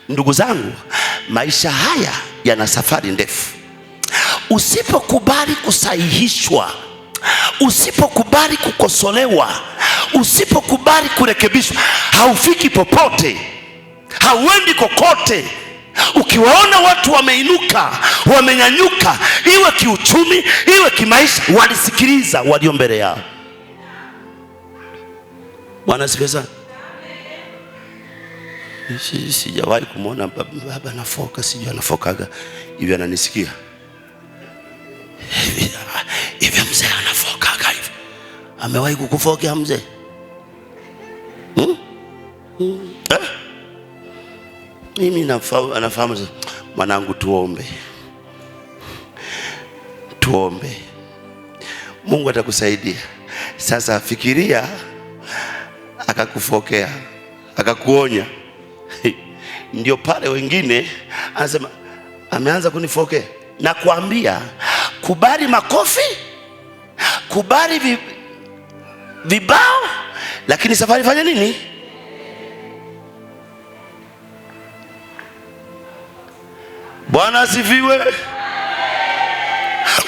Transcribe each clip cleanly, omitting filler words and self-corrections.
Ndugu zangu, maisha haya yana safari ndefu. Usipokubali kusahihishwa, usipokubali kukosolewa, usipokubali kurekebishwa, haufiki popote, hauendi kokote. Ukiwaona watu wameinuka, wamenyanyuka, iwe kiuchumi, iwe kimaisha, walisikiliza walio mbele yao. Bwana asifiwe sana. Sijawahi kumwona baba anafoka, sijui anafokaga hivi, ananisikia hivi. Mzee anafokaga hivi. Amewahi kukufokea mzee? Mimi anafahamu. Mwanangu, tuombe. Mungu atakusaidia. Sasa fikiria akakufokea, akakuonya. Ndio pale wengine anasema ameanza kunifokea. Na kuambia, kubali makofi, kubali vibao, lakini safari fanya nini? Bwana asifiwe.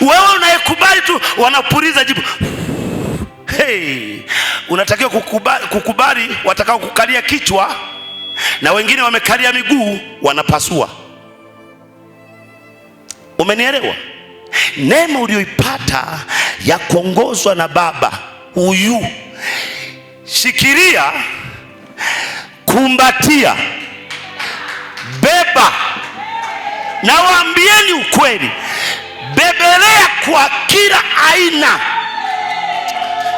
Wewe unayekubali tu wanapuriza jibu. Unatakiwa kukubali watakao kukalia kichwa, na wengine wamekalia miguu wanapasua. Umenielewa? Neema ulioipata ya kuongozwa na baba huyu, shikilia, kumbatia, beba. Na waambieni ukweli, bebelea kwa kila aina.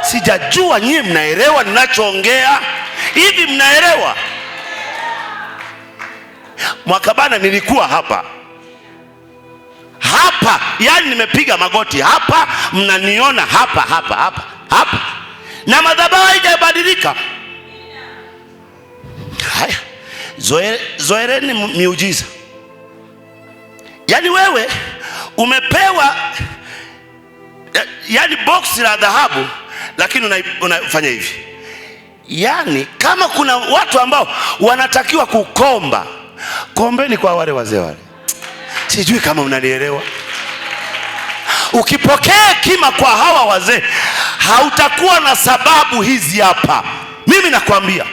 Sijajua nyie mnaelewa ninachoongea hivi, mnaelewa? Mwaka bana nilikuwa hapa, yani nimepiga magoti hapa, mnaniona hapa, na madhabahu haijabadilika. Haya, zoereni miujiza. Yani wewe umepewa yani box la dhahabu, lakini unafanya hivi. Yani kama kuna watu ambao wanatakiwa kukomba, kombeni kwa wale wazee wale. Sijui kama mnanielewa. Ukipokea hekima kwa hawa wazee, hautakuwa na sababu hizi hapa. Mimi nakwambia,